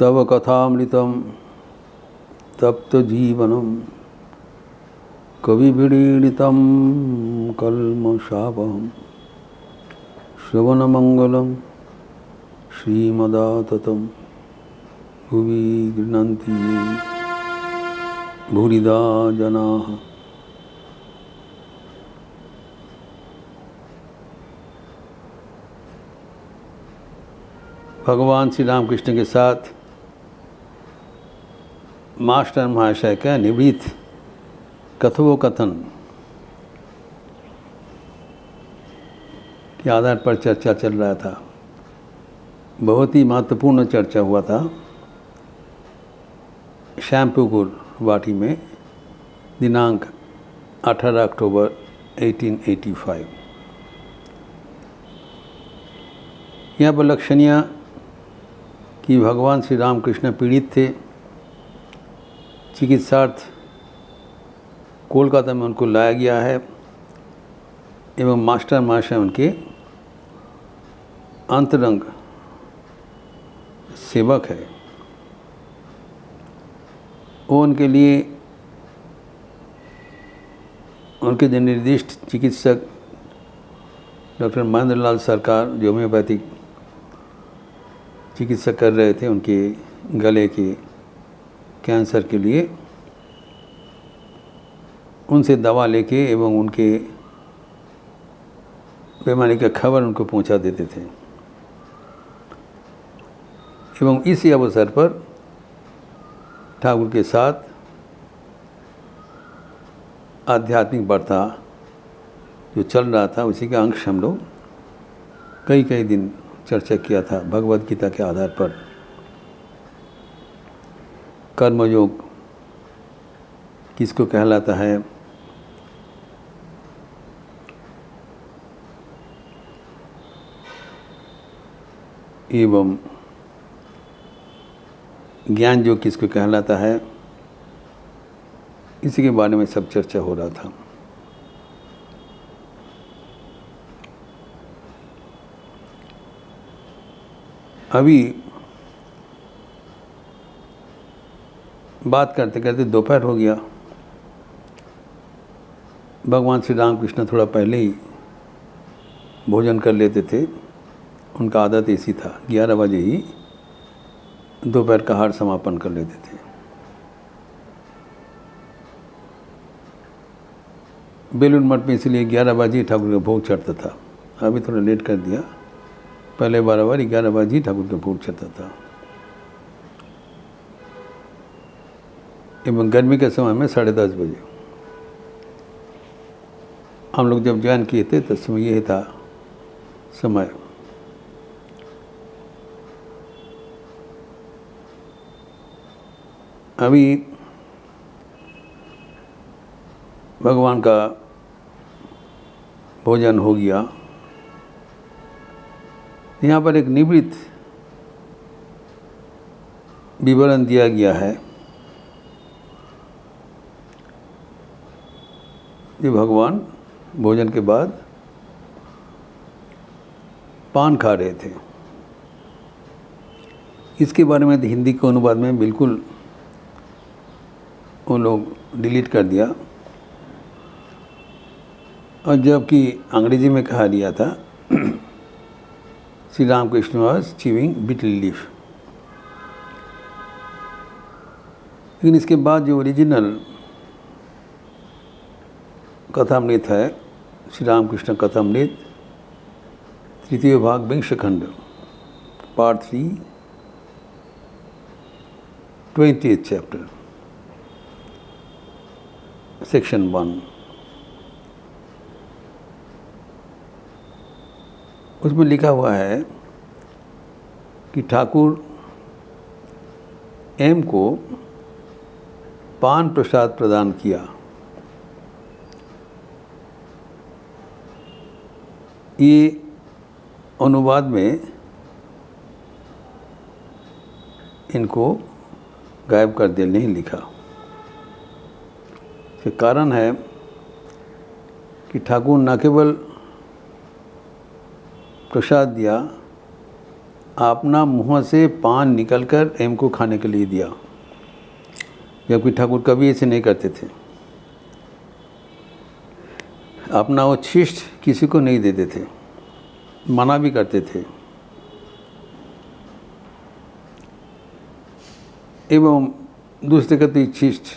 तव कथामृतं तप्तजीवनं कविभिरीडितं कल्मषापहं श्रवणमंगलं श्रीमदाततं भुवि गृह्णन्ति भूरिदा जनाः। भगवान श्री रामकृष्ण के साथ मास्टर महाशय का निवृत्त कथोपकथन के आधार पर चर्चा चल रहा था। बहुत ही महत्वपूर्ण चर्चा हुआ था श्यामपुकुर वाटी में दिनांक 18 अक्टूबर 1885। यहाँ पर लक्षणीय कि भगवान श्री रामकृष्ण पीड़ित थे। चिकित्सार्थ कोलकाता में उनको लाया गया है एवं मास्टर महाशय उनके अंतरंग सेवक है। वो उनके लिए उनके जो निर्दिष्ट चिकित्सक डॉक्टर महेंद्र लाल सरकार जो होम्योपैथिक चिकित्सा कर रहे थे उनके गले के कैंसर के लिए, उनसे दवा लेके एवं उनके बीमारी का खबर उनको पहुंचा देते थे। एवं इसी अवसर पर ठाकुर के साथ आध्यात्मिक वार्ता जो चल रहा था उसी का अंश हम लोग कई दिन चर्चा किया था। भगवद गीता के आधार पर कर्मयोग किसको कहलाता है, एवं ज्ञान योग किसको कहलाता है, इसी के बारे में सब चर्चा हो रहा था। अभी बात करते करते दोपहर हो गया। भगवान श्री रामकृष्ण थोड़ा पहले ही भोजन कर लेते थे। उनका आदत ऐसी था 11 बजे ही दोपहर का आहार समापन कर लेते थे। बेलूर मठ में इसलिए 11 बजे ठाकुर का भोग चढ़ता था। अभी थोड़ा लेट कर दिया, पहले 12 बार 11 बजे ठाकुर का भोग चढ़ता था। एवं गर्मी के समय में 10:30 बजे। हम लोग जब ज्वाइन किए थे तो समय यही था समय। अभी भगवान का भोजन हो गया। यहाँ पर एक निवृत्त विवरण दिया गया है कि भगवान भोजन के बाद पान खा रहे थे। इसके बारे में हिंदी के अनुवाद में बिल्कुल उन लोग डिलीट कर दिया, और जबकि अंग्रेजी में कहा दिया था Shri Ramakrishna was chewing betel leaf. लेकिन इसके बाद जो ओरिजिनल कथामृत है, श्री रामकृष्ण कथामृत, 3य भाग 20 खंड, पार्ट 3, 20th चैप्टर, सेक्शन 1, उसमें लिखा हुआ है कि ठाकुर एम को पान प्रसाद प्रदान किया। ये अनुवाद में इनको गायब कर दिया, नहीं लिखा। इसका कारण है कि ठाकुर न केवल प्रसाद दिया अपना मुँह से पान निकलकर एम को खाने के लिए दिया, जबकि ठाकुर कभी ऐसे नहीं करते थे। अपना वो छिष्ट किसी को नहीं देते थे, मना भी करते थे। एवं दूसरे का तो छिष्ट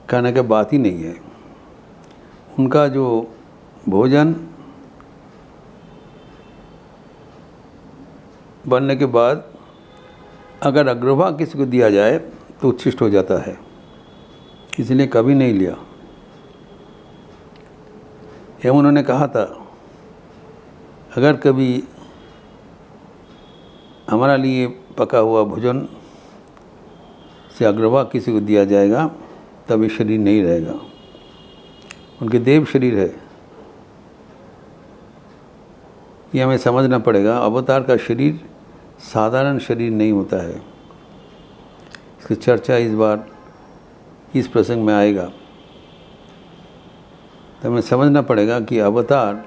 खाने का बात ही नहीं है। उनका जो भोजन बनने के बाद अगर अग्रभाग किसी को दिया जाए तो उच्छिष्ट हो जाता है, इसलिए कभी नहीं लिया। एवं उन्होंने कहा था, अगर कभी हमारा लिए पका हुआ भोजन से अग्रभाग किसी को दिया जाएगा तब ये शरीर नहीं रहेगा। उनके देव शरीर है, ये हमें समझना पड़ेगा। अवतार का शरीर साधारण शरीर नहीं होता है। इसकी चर्चा इस बार इस प्रसंग में आएगा, तो हमें समझना पड़ेगा कि अवतार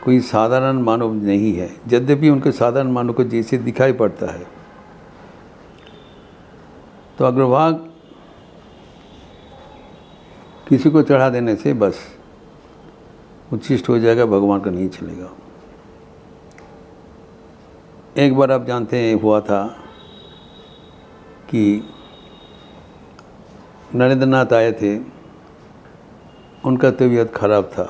कोई साधारण मानव नहीं है, यद्यपि उनके साधारण मानव को जैसे दिखाई पड़ता है। तो अग्रभाग किसी को चढ़ा देने से बस उच्छिष्ट हो जाएगा, भगवान का नहीं चलेगा। एक बार आप जानते हैं हुआ था कि नरेंद्रनाथ आए थे, उनका तबीयत खराब था,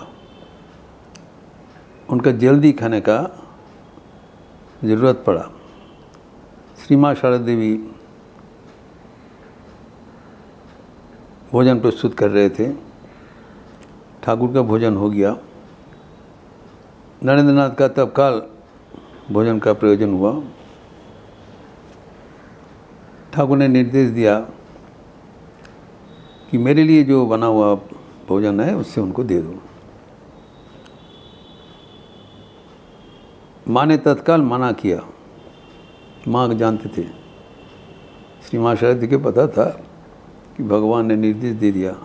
उनका जल्दी खाने का ज़रूरत पड़ा। श्री माँ शारदा देवी भोजन प्रस्तुत कर रहे थे, ठाकुर का भोजन हो गया। नरेंद्रनाथ का तत्काल भोजन का प्रयोजन हुआ। ठाकुर ने निर्देश दिया कि मेरे लिए जो बना हुआ भोजन है उससे उनको दे दो। माँ ने तत्काल मना किया। माँ जानते थे, श्री माँ शारदा को पता था कि भगवान ने निर्देश दे दिया,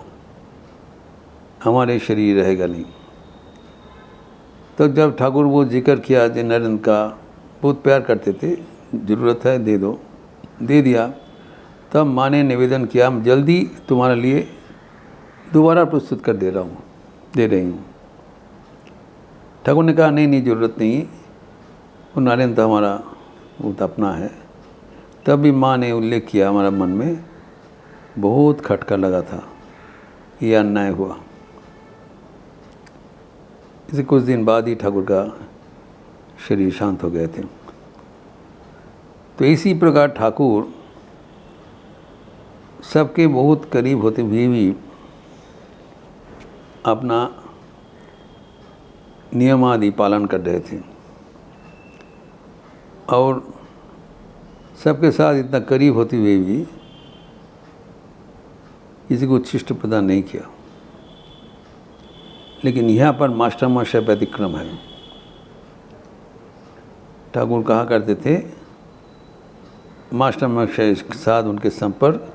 हमारे शरीर रहेगा नहीं। तो जब ठाकुर वो जिक्र किया जो नरेंद्र का बहुत प्यार करते थे, ज़रूरत है दे दो, दे दिया। तब माँ ने निवेदन किया, हम जल्दी तुम्हारे लिए दोबारा प्रस्तुत कर दे रही हूँ। ठाकुर ने कहा नहीं ज़रूरत नहीं, वो नरेंद्र तो हमारा वो तो अपना है। तब भी माँ ने उल्लेख किया, हमारा मन में बहुत खटका लगा था, ये अन्याय हुआ। इसे कुछ दिन बाद ही ठाकुर का शरीर शांत हो गए थे। तो इसी प्रकार ठाकुर सबके बहुत करीब होते हुए भी अपना नियमादि पालन कर रहे थे और सबके साथ इतना करीब होते हुए भी किसी को उच्छिष्ट प्रदान नहीं किया। लेकिन यहाँ पर मास्टर व्यतिक्रम है। ठाकुर कहा करते थे, मास्टर के साथ उनके संपर्क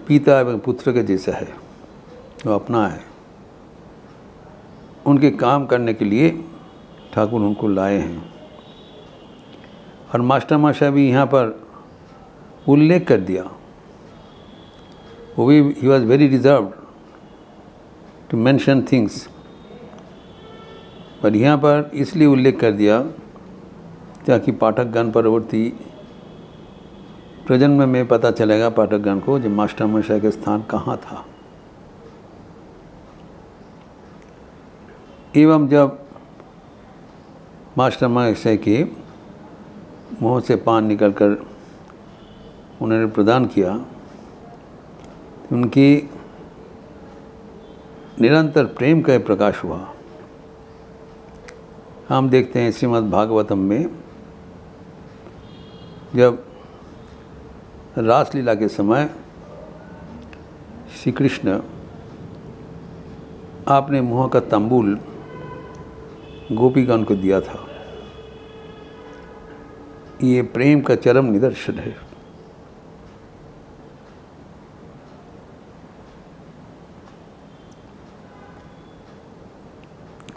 पिता एवं पुत्र के जैसा है, वो अपना है। उनके काम करने के लिए ठाकुर उनको लाए हैं। और मास्टर भी यहाँ पर उल्लेख कर दिया, वो भी ही was very reserved to mention things, पर यहाँ पर इसलिए उल्लेख कर दिया ताकि पाठकगण परवर्ती प्रजन्म में पता चलेगा पाठकगण को जो मास्टर का स्थान कहाँ था। एवं जब मास्टर के मुँह से पान निकलकर उन्होंने प्रदान किया, उनकी निरंतर प्रेम का प्रकाश हुआ। हम देखते हैं श्रीमद् भागवतम में जब रासलीला के समय श्री कृष्ण आपने मुँह का तंबूल गोपीगण को दिया था, ये प्रेम का चरम निदर्शन है।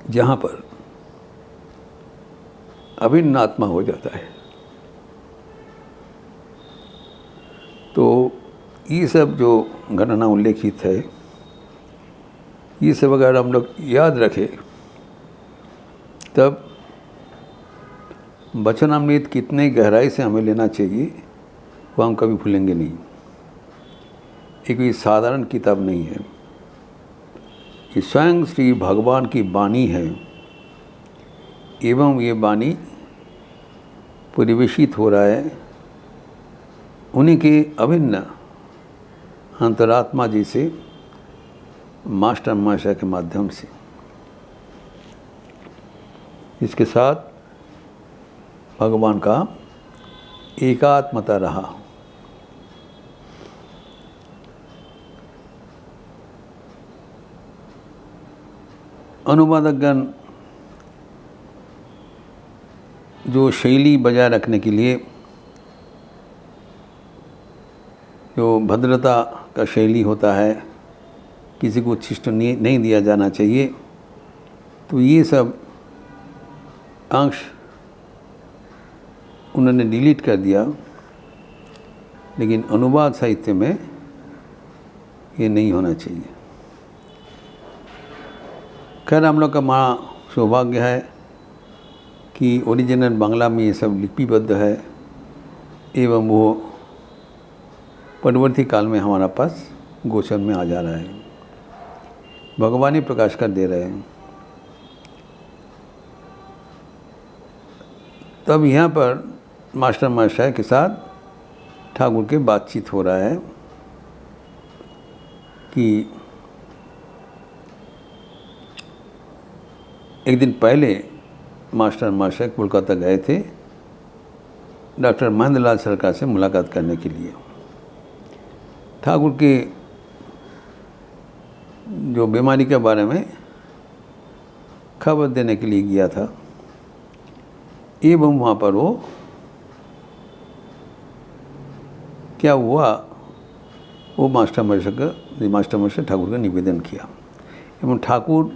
जहाँ पर अभिन्न आत्मा हो जाता है। तो ये सब जो घटना उल्लेखित है, ये सब अगर हम लोग याद रखें तब वचनामृत कितने गहराई से हमें लेना चाहिए वो हम कभी भूलेंगे नहीं। ये कोई साधारण किताब नहीं है, ये स्वयं श्री भगवान की वाणी है एवं ये वाणी परिवेशित हो रहा है उन्हीं के अभिन्न अंतरात्मा जी से, मास्टर महाशय के माध्यम से। इसके साथ भगवान का एकात्मता रहा। अनुवादकगण जो शैली बजाय रखने के लिए, जो भद्रता का शैली होता है, किसी को उच्छिष्ट नहीं दिया जाना चाहिए, तो ये सब अंश उन्होंने डिलीट कर दिया। लेकिन अनुवाद साहित्य में ये नहीं होना चाहिए। खैर, हम लोग का बड़ा सौभाग्य है कि ओरिजिनल बांग्ला में ये सब लिपिबद्ध है एवं वो परवर्ती काल में हमारा पास गोचर में आ जा रहा है। भगवान ही प्रकाश कर दे रहे हैं। तब यहाँ पर मास्टर महाशय के साथ ठाकुर के बातचीत हो रहा है कि एक दिन पहले मास्टर महाशय कोलकाता गए थे डॉक्टर महेंद्र लाल सरकार से मुलाकात करने के लिए। ठाकुर के जो बीमारी के बारे में खबर देने के लिए गया था एवं वहाँ पर वो क्या हुआ, वो मास्टर महाशय ठाकुर का निवेदन किया एवं ठाकुर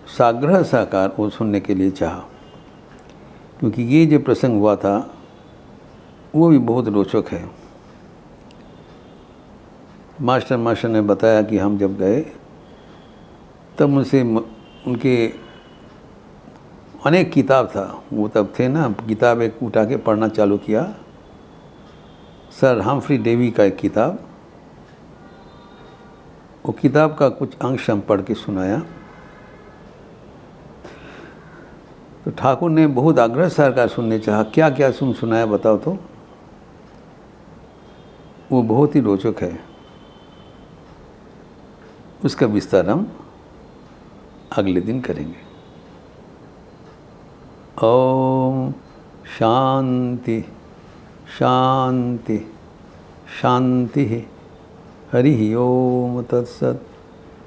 साग्रह साकार वो सुनने के लिए चाहा, क्योंकि ये जो प्रसंग हुआ था वो भी बहुत रोचक है। मास्टर महाशय ने बताया कि हम जब गए तब मुझसे उनके अनेक किताब था, वो तब थे ना, किताब एक उठा के पढ़ना चालू किया, सर हम्फ्री डेवी का एक किताब, वो किताब का कुछ अंश हम पढ़ के सुनाया। तो ठाकुर ने बहुत आग्रह सहकार सुनने चाहा, क्या क्या सुनाया बताओ तो। वो बहुत ही रोचक है, उसका विस्तार हम अगले दिन करेंगे। ओम शांति शांति शांति। हरि ओम तत्सत।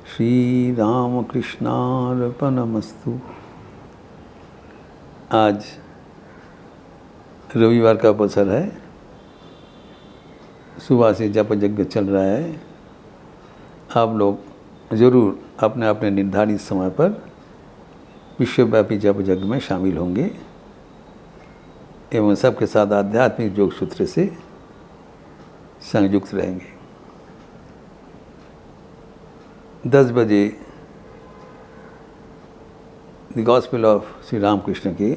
श्री राम कृष्णार्पणमस्तु। आज रविवार का अवसर है, सुबह से जप यज्ञ चल रहा है। आप लोग ज़रूर अपने अपने निर्धारित समय पर विश्वव्यापी जप यज्ञ में शामिल होंगे एवं सबके साथ आध्यात्मिक योग सूत्र से संयुक्त रहेंगे। 10 बजे the gospel of Shri Ramakrishna के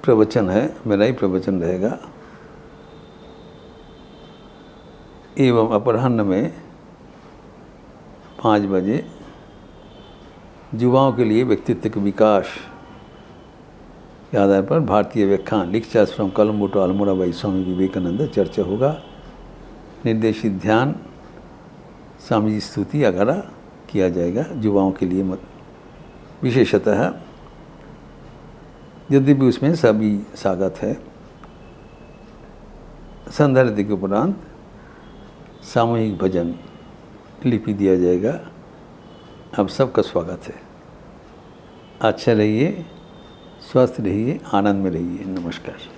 प्रवचन है, मेरा ही प्रवचन रहेगा एवं अपराह्न में 5 बजे युवाओं के लिए व्यक्तित्व के विकास के आधार पर भारतीय व्याख्यान lectures from Colombo to Almora by Swami Vivekananda चर्चा होगा। निर्देशित ध्यान, स्वामी जी स्तुति वगैरह किया जाएगा युवाओं के लिए विशेषतः, यदि भी उसमें सभी स्वागत है। संध्या आरती के उपरांत सामूहिक भजन लिपि दिया जाएगा। आप सबका स्वागत है। अच्छा रहिए, स्वस्थ रहिए, आनंद में रहिए। नमस्कार।